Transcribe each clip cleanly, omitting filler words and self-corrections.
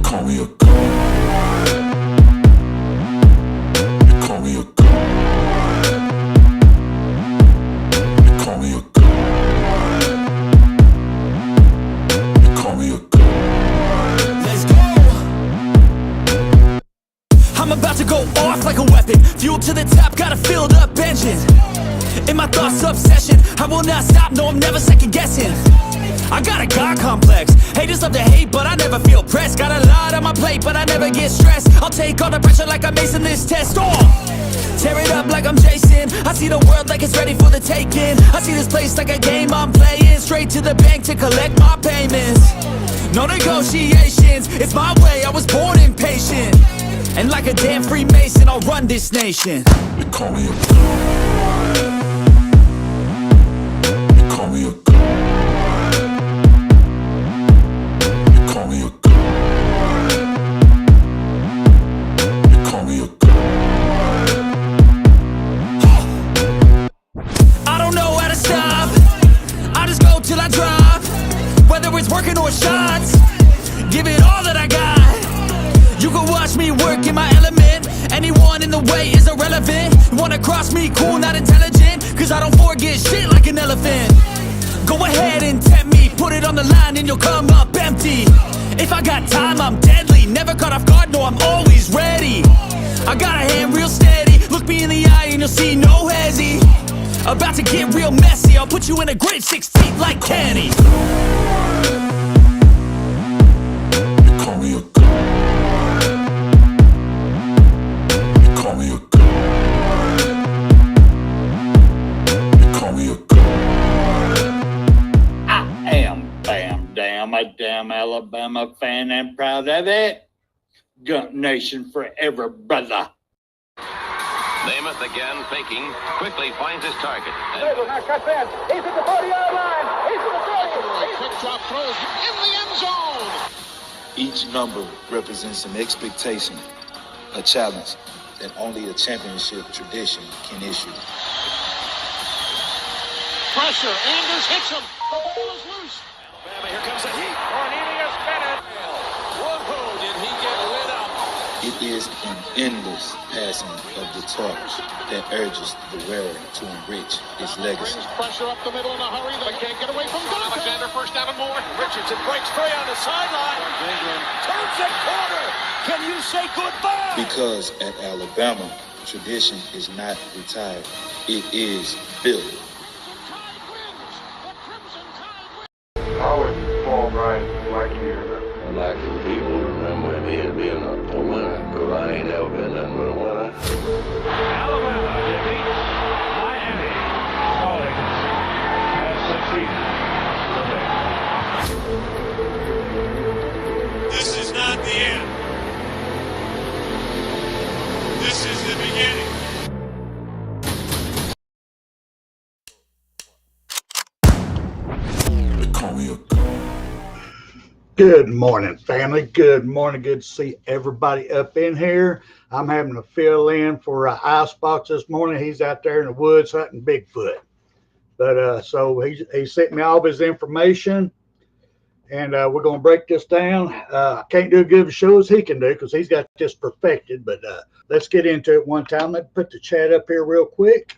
call me a god. You call me a god. You call me a god. You call me a god. Let's go. I'm about to go off like a weapon. Fuel to the top, got a filled up engine. In my thoughts, obsession, I will not stop, no, I'm never second guessing. I got a God complex, haters love to hate, but I never feel pressed. Got a lot on my plate, but I never get stressed. I'll take all the pressure like I'm acing this test. Tear it up like I'm Jason. I see the world like it's ready for the taking. I see this place like a game I'm playing. Straight to the bank to collect my payments. No negotiations, it's my way, I was born impatient. And like a damn Freemason, I'll run this nation. You call me a god. You call me a god. You call me a god. You call me a god. I don't know how to stop, I just go till I drop. Whether it's working or shots, give it all that I got. You can watch me work in my element. Anyone in the way is irrelevant. You wanna cross me, cool, not intelligent. Cause I don't forget shit like an elephant. Go ahead and tempt me, put it on the line and you'll come up empty. If I got time, I'm deadly. Never caught off guard, no, I'm always ready. I got a hand real steady. Look me in the eye and you'll see no hezzy. About to get real messy. I'll put you in a grave 6 feet like Kenny. You call me a god. You call me a god. You call me a god. I am Bam, a damn Alabama fan and proud of it. Gun Nation forever, brother. Namath again faking, quickly finds his target. He's at the 40-yard line. He's at the 30. Quick drop throws in the end zone. Each number represents an expectation, a challenge that only a championship tradition can issue. Pressure, Anders hits him. The ball is loose. Alabama, here comes the heat. Cornelius Bennett. Whoa, did he get lit up? It is an endless passing of the torch that urges the wearer to enrich his legacy. Brings pressure up the middle in a hurry. They can't get away from Dante. Alexander first down and more. Richardson breaks free on the sideline. Turns it corner. Can you say goodbye? Because at Alabama, tradition is not retired. It is built. How would Paul Bryan like you to remember? I'd like for people to remember me as being a winner, because I ain't never been nothing but a winner. Alabama defeats Miami. Stallings has succeeded. This is not the end. This is the beginning. They call me a god. Good morning, family. Good morning. Good to see everybody up in here. I'm having to fill in for Icebox this morning. He's out there in the woods hunting Bigfoot. But so he sent me all of his information, and we're going to break this down. I can't do as good of a show as he can do because he's got this perfected. But let's get into it one time. Let's put the chat up here real quick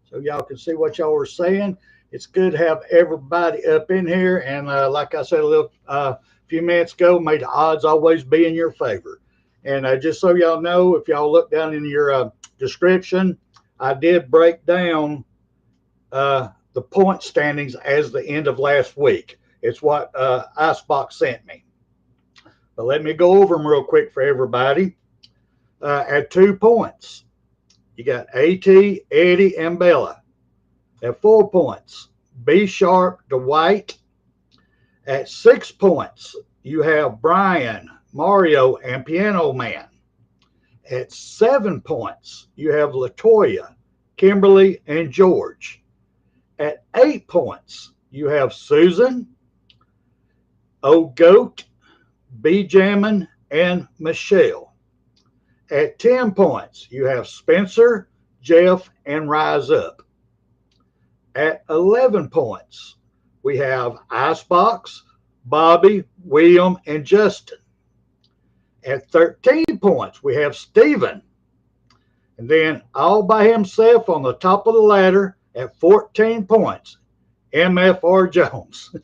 so y'all can see what y'all are saying. It's good to have everybody up in here. And like I said a few minutes ago, may the odds always be in your favor. And just so y'all know, if y'all look down in your description, I did break down the point standings as the end of last week. It's what Icebox sent me. But let me go over them real quick for everybody. At 2 points, you got AT, Eddy, and Belle. At 4 points, B Sharpe, Dwight. At 6 points, you have Bryan, Mario, and Pianoman. At 7 points, you have LaToya, Kimberly, and George. At 8 points, you have Susan, Old Goat, B Jammin, and Michelle. At 10 points, you have Spencer, Jeff, and Riseup. At 11 points, we have Icebox, Bobby, William, and Justin. At 13 points, we have Steven. And then all by himself on the top of the ladder at 14 points, Mfr Jones.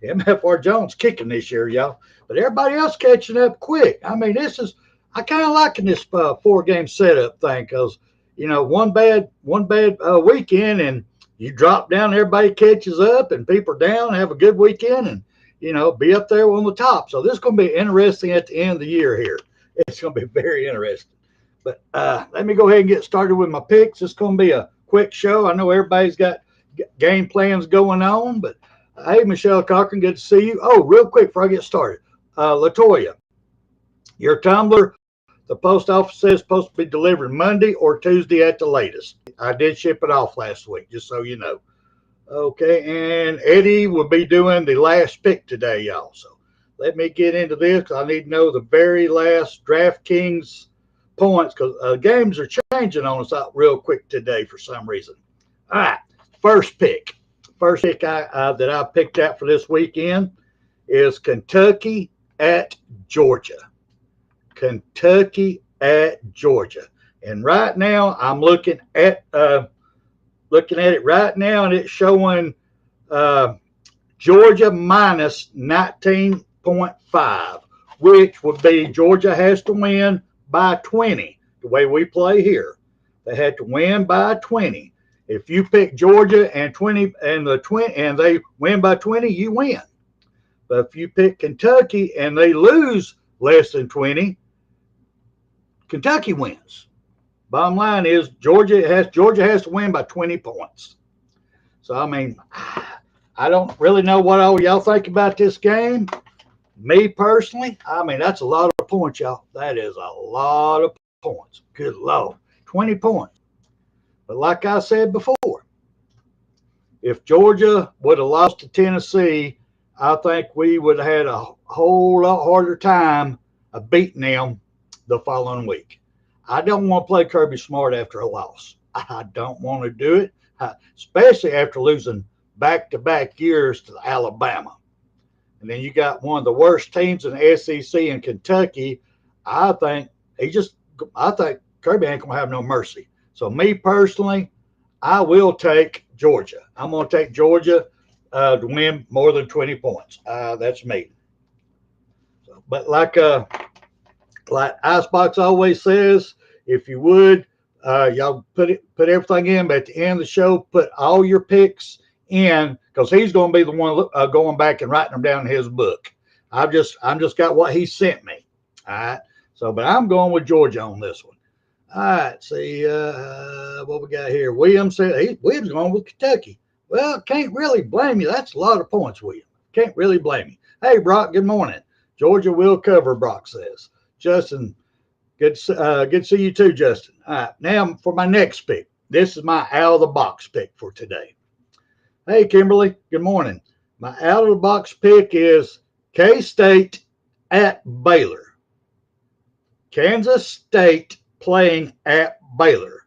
Mfr Jones kicking this year, y'all. But everybody else catching up quick. I mean, I kind of liking this 4-game setup thing because, you know, one bad weekend and you drop down, everybody catches up and people are down, have a good weekend and, you know, be up there on the top. So this is going to be interesting at the end of the year here. It's going to be very interesting. But let me go ahead and get started with my picks. It's going to be a quick show. I know everybody's got game plans going on, but hey, Michelle Cochran, good to see you. Oh, real quick before I get started, LaToya, your tumbler, the post office says supposed to be delivered Monday or Tuesday at the latest. I did ship it off last week, just so you know. Okay, and Eddy will be doing the last pick today, y'all. So let me get into this because I need to know the very last DraftKings points because games are changing on us out real quick today for some reason. All right, first pick that I picked out for this weekend is Kentucky at Georgia. Kentucky at Georgia. And right now I'm looking at it right now, and it's showing Georgia minus 19.5, which would be Georgia has to win by 20. The way we play here, they had to win by 20. If you pick Georgia and they win by 20, you win. But if you pick Kentucky and they lose less than 20, Kentucky wins. Bottom line is Georgia has to win by 20 points. So, I mean, I don't really know what all y'all think about this game. Me personally, I mean, that's a lot of points, y'all. That is a lot of points. Good Lord. 20 points. But like I said before, if Georgia would have lost to Tennessee, I think we would have had a whole lot harder time of beating them the following week. I don't want to play Kirby Smart after a loss. I don't want to do it, especially after losing back-to-back years to Alabama. And then you got one of the worst teams in the SEC in Kentucky. I think Kirby ain't gonna have no mercy. So me personally, I will take Georgia. I'm gonna take Georgia to win more than 20 points. That's me. So, but like Icebox always says, if you would, y'all put everything in, but at the end of the show, put all your picks in because he's going to be the one going back and writing them down in his book. I'm just got what he sent me. All right. So, but I'm going with Georgia on this one. All right. See what we got here. Williams said Williams going with Kentucky. Well, can't really blame you. That's a lot of points, William. Can't really blame you. Hey, Brock. Good morning. Georgia will cover. Brock says. Justin, good to see you too, Justin. All right. Now for my next pick. This is my out of the box pick for today. Hey, Kimberly, good morning. My out-of-the-box pick is K-State at Baylor. Kansas State playing at Baylor.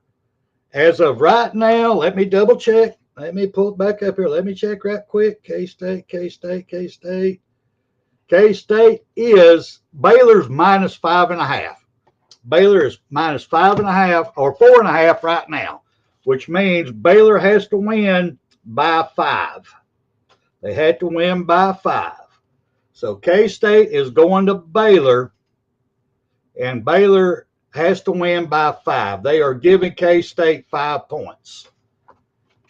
As of right now, let me double check. Let me pull it back up here. Let me check right quick. K-State. K-State is Baylor's minus 5.5. Baylor is minus 5.5 or 4.5 right now, which means Baylor has to win by 5. They had to win by 5. So K-State is going to Baylor, and Baylor has to win by 5. They are giving K-State 5 points.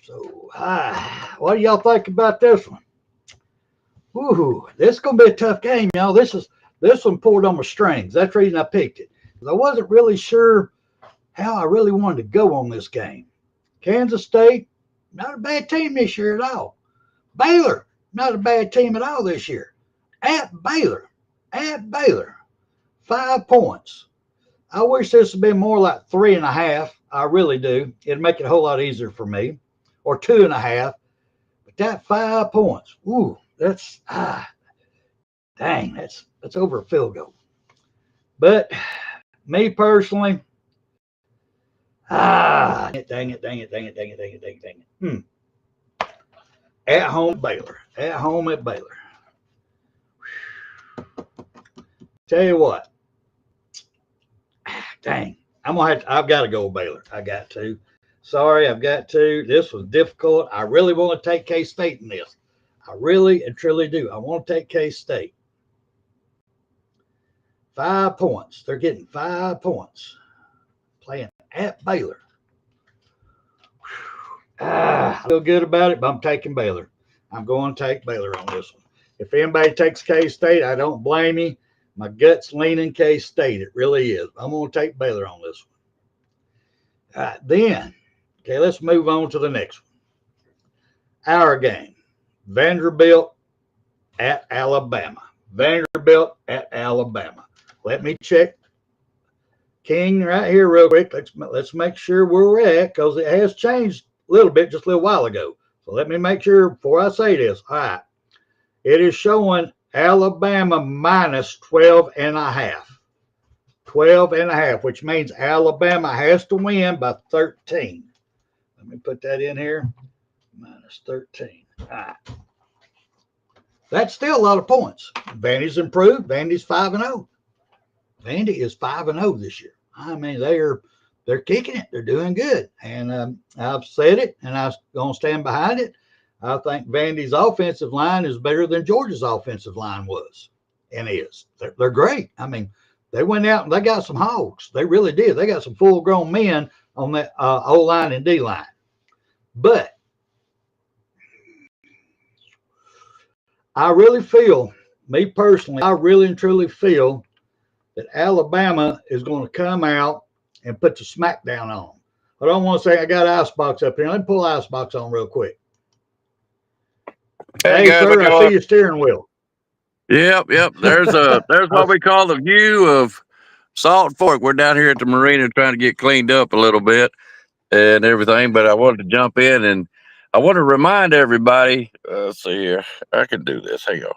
So what do y'all think about this one? Ooh, this is going to be a tough game, y'all. This one pulled on my strings. That's the reason I picked it. I wasn't really sure how I really wanted to go on this game. Kansas State, not a bad team this year at all. Baylor, not a bad team at all this year. At Baylor, 5 points. I wish this had been more like 3.5. I really do. It'd make it a whole lot easier for me. Or 2.5. But that 5 points, ooh, that's dang, that's over a field goal. But me personally, dang it. At home at Baylor. Tell you what, Dang. I've got to go Baylor. I got to. Sorry, I've got to. This was difficult. I really want to take K-State in this. I really and truly do. I want to take K-State. 5 points. They're getting 5 points. Playing at Baylor. I feel good about it, but I'm taking Baylor. I'm going to take Baylor on this one. If anybody takes K-State, I don't blame you. My gut's leaning K-State. It really is. I'm going to take Baylor on this one. All right, then, okay, let's move on to the next one. Our game, Vanderbilt at Alabama. Vanderbilt at Alabama. Let me check King right here real quick. Let's make sure where we're at, because it has changed a little bit just a little while ago. So let me make sure before I say this. All right. It is showing Alabama minus 12.5. 12.5, which means Alabama has to win by 13. Let me put that in here. Minus 13. All right. That's still a lot of points. Vandy's improved. Vandy's 5-0. Vandy is 5-0 this year. I mean, they're kicking it. They're doing good. And I've said it, and I'm going to stand behind it. I think Vandy's offensive line is better than Georgia's offensive line was and is. They're great. I mean, they went out and they got some hogs. They really did. They got some full-grown men on that O-line and D-line. But I really feel, me personally, I really and truly feel that Alabama is going to come out and put the smackdown on them. I don't want to say I got Icebox up here. Let me pull Icebox on real quick. Hey, guys, sir, I see your steering wheel. Yep. There's what we call the view of Salt Fork. We're down here at the marina trying to get cleaned up a little bit and everything, but I wanted to jump in and I want to remind everybody. Let's see here. I can do this. Hang on.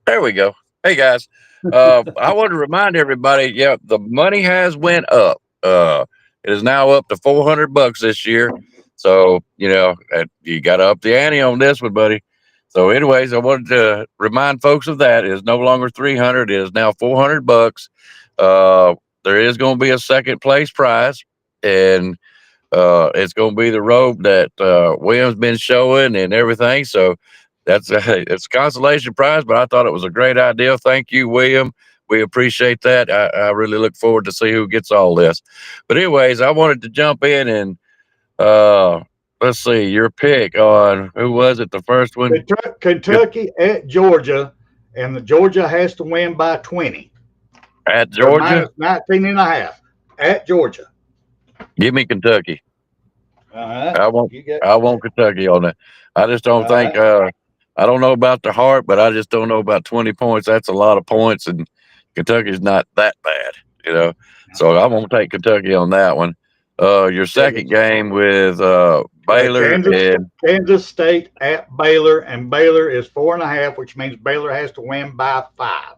There we go. Hey guys, I want to remind everybody. Yeah, the money has went up. It is now up to $400 this year. So you got to up the ante on this one, buddy. So, anyways, I wanted to remind folks of that. It is no longer $300. It is now $400. There is going to be a second place prize, and it's going to be the robe that William's been showing and everything. So it's a consolation prize, but I thought it was a great idea. Thank you, William. We appreciate that. I really look forward to see who gets all this. But anyways, I wanted to jump in and let's see your pick on who was it? The first one, Kentucky at Georgia, and the Georgia has to win by 20. At Georgia, -19.5 at Georgia. Give me Kentucky. All right. I want Kentucky on that. I just don't think. I don't know about the heart, but I just don't know about 20 points. That's a lot of points, and Kentucky's not that bad, So I'm gonna take Kentucky on that one. Your second game with Baylor and Kansas State at Baylor, and Baylor is 4.5, which means Baylor has to win by 5.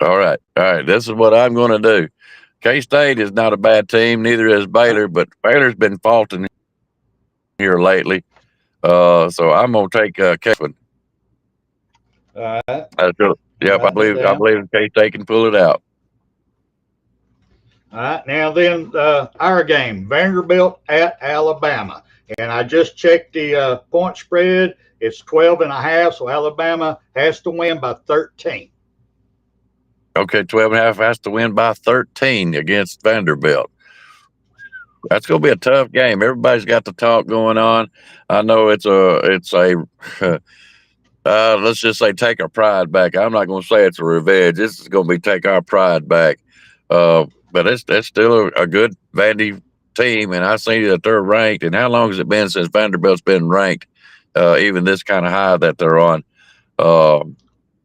All right. This is what I'm going to do. K-State is not a bad team, neither is Baylor, but Baylor's been faulting here lately. So I'm going to take K-State. All right. Yep, I believe K-State can pull it out. All right, now then our game, Vanderbilt at Alabama. And I just checked the point spread. It's 12.5, so Alabama has to win by 13. Okay, 12.5 has to win by 13 against Vanderbilt. That's going to be a tough game. Everybody's got the talk going on. I know it's a let's just say take our pride back. I'm not going to say it's a revenge. This is going to be take our pride back. But it's still a good Vandy team, and I see that they're ranked. And how long has it been since Vanderbilt's been ranked, even this kind of high that they're on?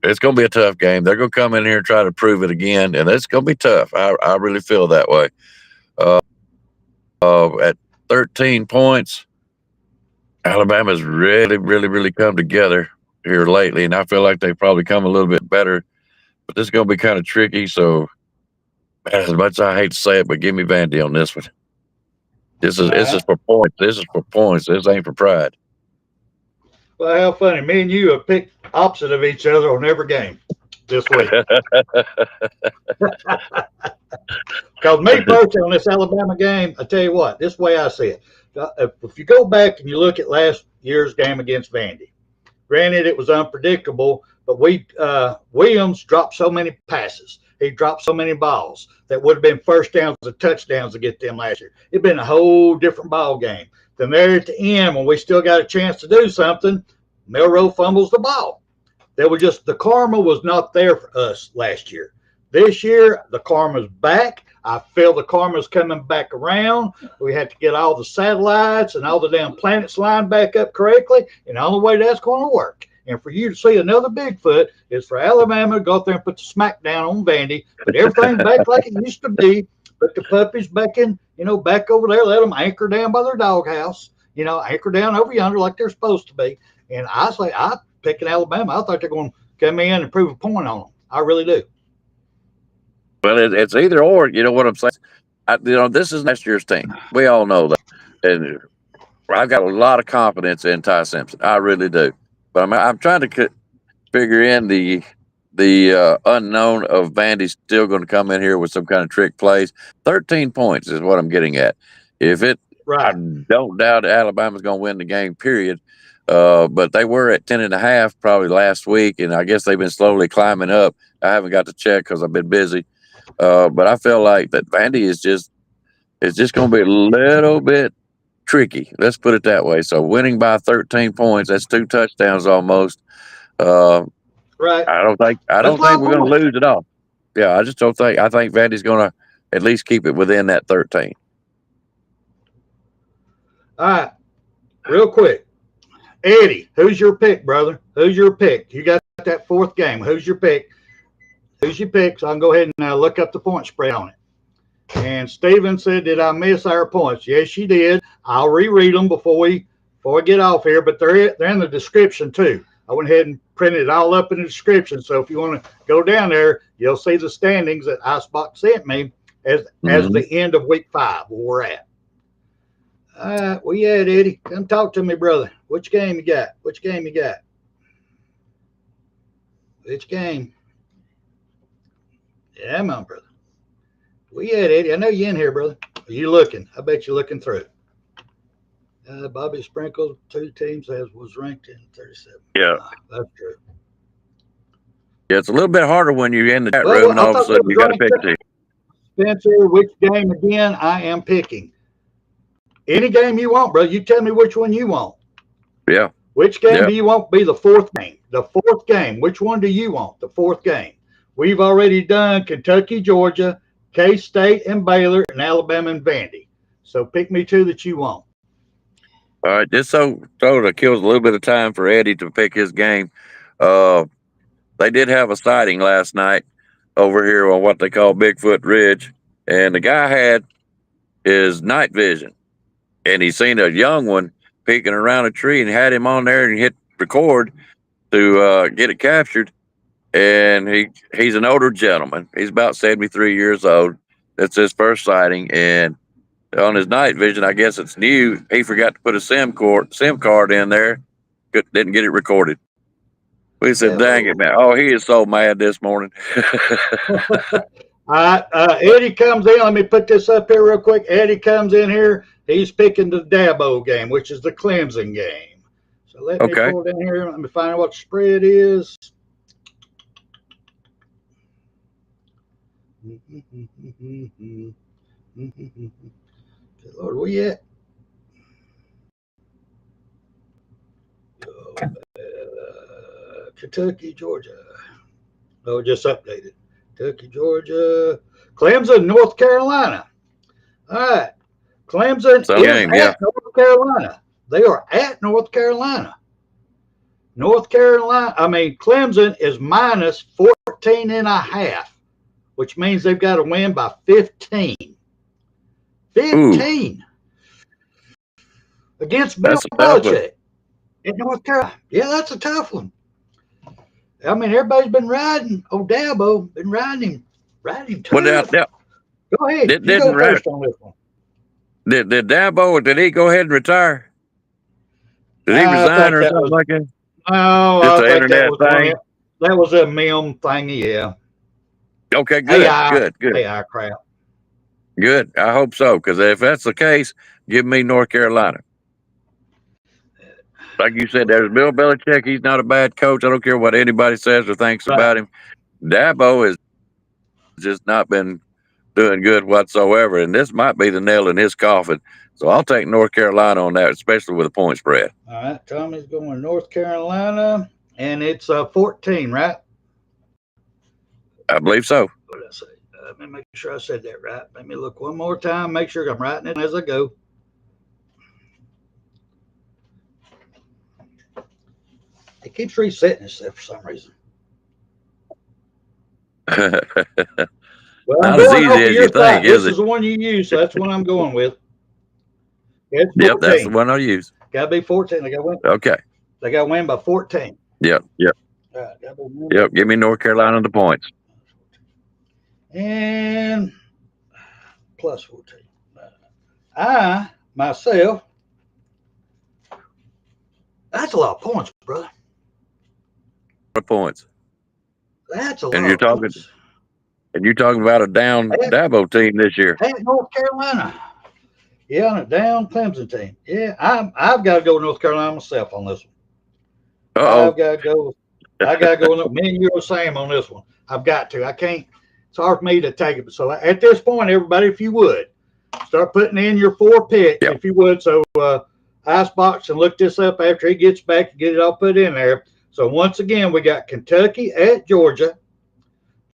It's going to be a tough game. They're going to come in here and try to prove it again, and it's going to be tough. I really feel that way. At 13 points, Alabama's really, really, really come together here lately, and I feel like they've probably come a little bit better. But this is going to be kind of tricky, so as much as I hate to say it, but give me Vandy on this one. This is for points. This is for points. This ain't for pride. Well, how funny. Me and you have picked opposite of each other on every game. this week. Because me personally on this Alabama game, I tell you what, this way I see it. If you go back and you look at last year's game against Vandy, granted it was unpredictable, but Williams dropped so many passes. He dropped so many balls that would have been first downs and touchdowns to get them last year. It'd been a whole different ball game. Then there at the end, when we still got a chance to do something, Milroe fumbles the ball. The karma was not there for us last year. This year, the karma's back. I feel the karma's coming back around. We had to get all the satellites and all the damn planets lined back up correctly, and the only way that's going to work. And for you to see another Bigfoot is for Alabama to go out there and put the smack down on Vandy, put everything back like it used to be, put the puppies back in, back over there, let them anchor down by their doghouse, anchor down over yonder like they're supposed to be. And I'm picking Alabama. I thought they're going to come in and prove a point on them. I really do. Well, it's either or. You know what I'm saying? This is last year's team. We all know that. And I've got a lot of confidence in Ty Simpson. I really do. But I'm trying to figure in the unknown of Vandy still going to come in here with some kind of trick plays. 13 points is what I'm getting at. I don't doubt Alabama's going to win the game, period. But they were at 10.5 probably last week, and I guess they've been slowly climbing up. I haven't got to check because I've been busy. But I feel like that Vandy is just going to be a little bit tricky. Let's put it that way. So winning by 13 points, that's 2 touchdowns almost. Right. I don't think we're going to lose at all. Yeah, I just don't think. I think Vandy's going to at least keep it within that 13. All right. Real quick. Eddie, who's your pick, brother? Who's your pick? You got that 4th game. Who's your pick? Who's your pick? So I can go ahead and look up the point spread on it. And Steven said, did I miss our points? Yes, you did. I'll reread them before we get off here, but they're in the description too. I went ahead and printed it all up in the description. So if you want to go down there, you'll see the standings that Icebox sent me as the end of week 5 where we're at. Where you at, Eddie? Come talk to me, brother. Which game you got? Which game? Yeah, I'm on, brother. Where you at, Eddie? I know you in here, brother. Are you looking? I bet you're looking through. Bobby Sprinkles, 2 teams was ranked in 37. Yeah. That's true. Yeah, it's a little bit harder when you're in the chat room and all of a sudden you got to pick 2. Spencer, which game again I am picking? Any game you want, brother. You tell me which one you want. Yeah. Which game do you want to be the 4th game? The 4th game. Which one do you want? The 4th game. We've already done Kentucky, Georgia, K-State, and Baylor, and Alabama and Vandy. So pick me 2 that you want. All right. Just so it kills a little bit of time for Eddie to pick his game. They did have a sighting last night over here on what they call Bigfoot Ridge, and the guy had his night vision. And he seen a young one peeking around a tree and had him on there and hit record to get it captured. And he's an older gentleman. He's about 73 years old. That's his first sighting. And on his night vision, I guess it's new, he forgot to put a SIM card in there. Didn't get it recorded. We said, dang it, man. Oh, he is so mad this morning. All right. Eddie comes in. Let me put this up here real quick. Eddie comes in here. He's picking the Dabo game, which is the Clemson game. So let me pull it in here. Let me find out what the spread is. Lord, where you at? Kentucky, Georgia. Oh, just updated. Kentucky, Georgia. Clemson, North Carolina. All right. Clemson is at North Carolina. They are at North Carolina. Clemson is minus 14.5, which means they've got to win by 15. 15 against Bill Belichick in North Carolina. Yeah, that's a tough one. I mean, everybody's been riding Dabo, been riding him tough. Go ahead. You go first on this one. Did Dabo, did he go ahead and retire? Did he resign or something like that? No, I think that was That was a meme thingy, yeah. Okay, good, good. AI crap. Good. I hope so, because if that's the case, give me North Carolina. Like you said, there's Bill Belichick. He's not a bad coach. I don't care what anybody says or thinks about him. Dabo has just not been doing good whatsoever, and this might be the nail in his coffin. So I'll take North Carolina on that, especially with a point spread. All right, Tommy's going North Carolina, and it's 14, right? I believe so. What did I say? Let me make sure I said that right. Let me look one more time, make sure I'm writing it as I go. It keeps resetting itself for some reason. Well, not as easy as you think, is it? This is the one you use, so that's the one I'm going with. Yep, that's the one I'll use. Got to be 14. They got to win. Okay. They got to win by 14. Yep. Yep. Give me North Carolina the points. And plus 14. I, myself, that's a lot of points, brother. What points? That's a lot and you're of talking, points. And you're talking about a down Dabo team this year. Hey, North Carolina. Yeah, on a down Clemson team. Yeah, I've got to go North Carolina myself on this one. I've got to go. I got to go. Me and you are the same on this one. I've got to. I can't. It's hard for me to take it. So at this point, everybody, if you would, start putting in your 4 picks, if you would. So Icebox and look this up after he gets back and get it all put in there. So once again, we got Kentucky at Georgia.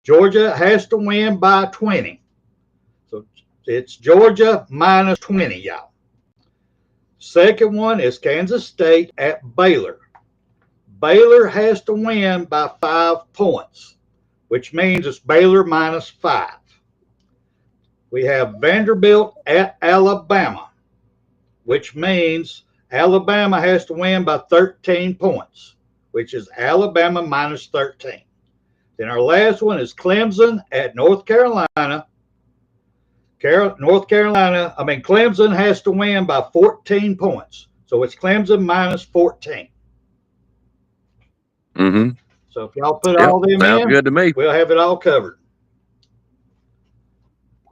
Georgia has to win by 20. So it's Georgia minus 20, y'all. Second one is Kansas State at Baylor. Baylor has to win by 5 points, which means it's Baylor minus 5. We have Vanderbilt at Alabama, which means Alabama has to win by 13 points, which is Alabama minus 13. Then our last one is Clemson at North Carolina. Clemson has to win by 14 points. So it's Clemson minus 14. Mm-hmm. So if y'all put all them sounds good to me. We'll have it all covered.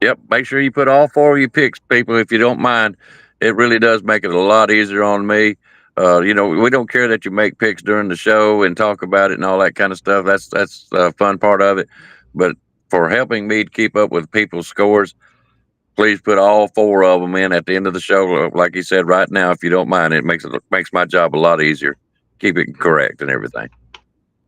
Yep. Make sure you put all 4 of your picks, people, if you don't mind. It really does make it a lot easier on me. We don't care that you make picks during the show and talk about it and all that kind of stuff. That's the fun part of it. But for helping me to keep up with people's scores, please put all 4 of them in at the end of the show. Like you said, right now, if you don't mind, it makes my job a lot easier. Keep it correct and everything.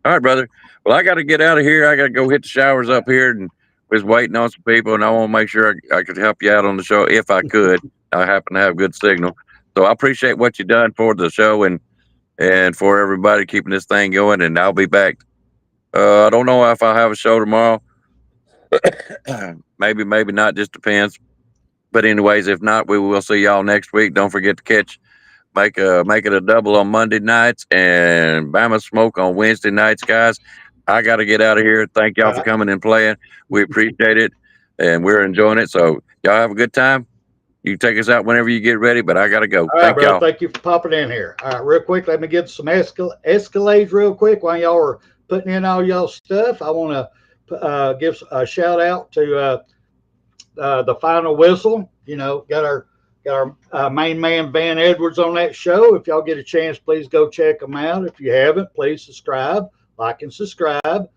All right, brother. Well, I got to get out of here. I got to go hit the showers up here and was waiting on some people, and I want to make sure I could help you out on the show if I could. I happen to have good signal. So I appreciate what you've done for the show and for everybody keeping this thing going, and I'll be back. I don't know if I'll have a show tomorrow. maybe not, just depends. But anyways, if not, we will see y'all next week. Don't forget to make it a double on Monday nights and BAMA Smoke on Wednesday nights, guys. I got to get out of here. Thank y'all for coming and playing. We appreciate it, and we're enjoying it. So y'all have a good time. You take us out whenever you get ready, but I got to go. Thank y'all. Thank you for popping in here. All right, real quick, let me get some Escalades real quick while y'all are putting in all y'all stuff. I want to give a shout out to the Final Whistle. Got our main man Van Edwards on that show. If y'all get a chance, please go check them out. If you haven't, please subscribe, like, and subscribe.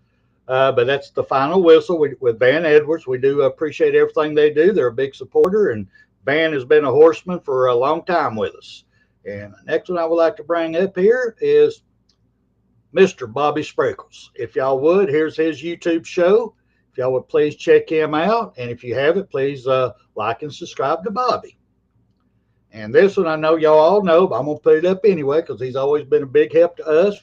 But that's the Final Whistle with Van Edwards. We do appreciate everything they do. They're a big supporter, and Van has been a horseman for a long time with us. And the next one I would like to bring up here is Mr. Bobby Sprinkles. If y'all would, here's his YouTube show. If y'all would please check him out. And if you haven't, please like and subscribe to Bobby. And this one I know y'all all know, but I'm going to put it up anyway because he's always been a big help to us,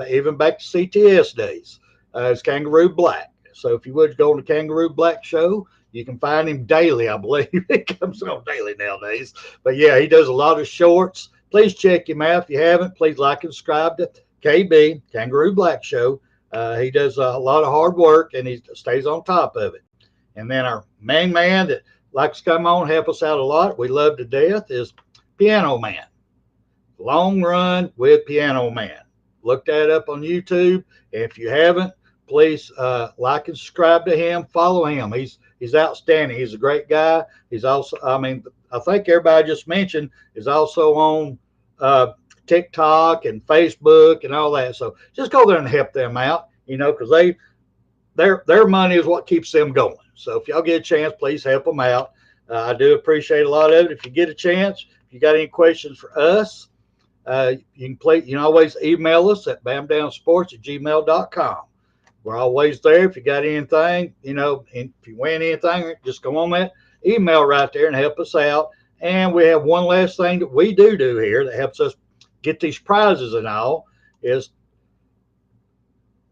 even back to CTS days. It's Kangaroo Black. So if you would go on the Kangaroo Black show, you can find him daily, I believe. He comes on daily nowadays. But yeah, he does a lot of shorts. Please check him out. If you haven't, please like and subscribe to KB, Kangaroo Black Show. He does a lot of hard work, and he stays on top of it. And then our main man that likes to come on, help us out a lot, we love to death, is Pianoman. Long Run with Pianoman. Look that up on YouTube. If you haven't, please like and subscribe to him. Follow him. He's outstanding. He's a great guy. He's also, I mean, I think everybody I just mentioned is also on TikTok and Facebook and all that. So just go there and help them out, you know, because their money is what keeps them going. So if y'all get a chance, please help them out. I do appreciate a lot of it. If you get a chance, if you got any questions for us, you can always email us at bamdownsports@gmail.com. We're always there. If you got anything, you know, and if you win anything, just go on that email right there and help us out. And we have one last thing that we do here that helps us get these prizes and all is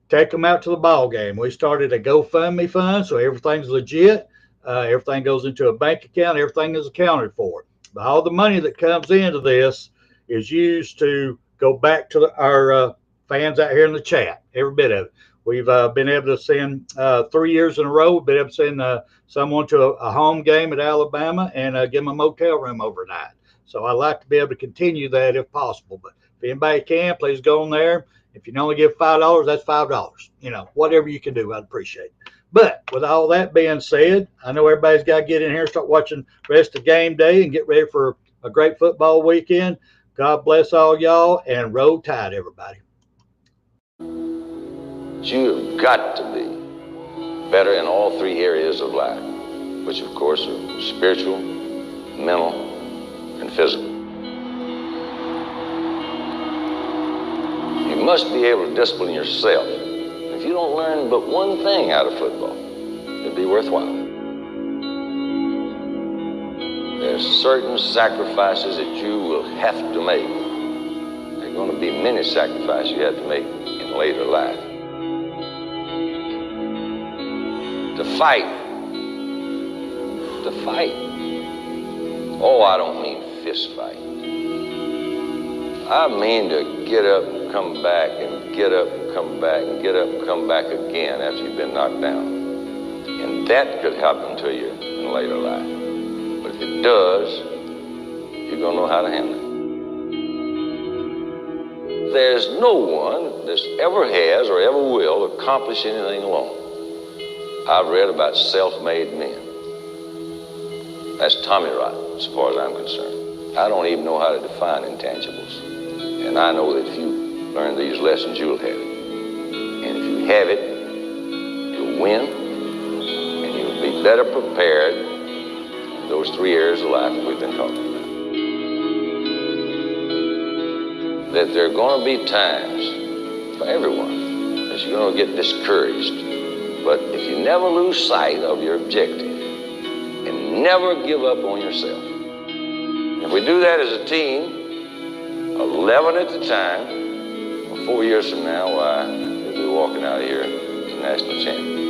take them out to the ball game. We started a GoFundMe fund, so everything's legit. Everything goes into a bank account. Everything is accounted for. But all the money that comes into this is used to go back to our fans out here in the chat. Every bit of it. We've been able to send 3 years in a row. We've been able to send someone to a home game at Alabama and give them a motel room overnight. So I like to be able to continue that if possible. But if anybody can, please go on there. If you can only give $5, that's $5. You know, whatever you can do, I'd appreciate it. But with all that being said, I know everybody's got to get in here and start watching the rest of game day and get ready for a great football weekend. God bless all y'all and roll tide, everybody. You've got to be better in all three areas of life, which of course are spiritual, mental, and physical. You must be able to discipline yourself. If you don't learn but one thing out of football, it'll be worthwhile. There's certain sacrifices that you will have to make. There are going to be many sacrifices you have to make in later life. To fight. Oh, I don't mean fist fight. I mean to get up and come back and get up and come back and get up and come back again after you've been knocked down. And that could happen to you in later life. But if it does, you're going to know how to handle it. There's no one that ever has or ever will accomplish anything alone. I've read about self-made men. That's Tommy rot, as far as I'm concerned. I don't even know how to define intangibles. And I know that if you learn these lessons, you'll have it. And if you have it, you'll win, and you'll be better prepared in those three areas of life that we've been talking about. That there are going to be times for everyone that you're going to get discouraged. But if you never lose sight of your objective and never give up on yourself, if we do that as a team, 11 at the time, 4 years from now, why, we'll be walking out of here as national champions.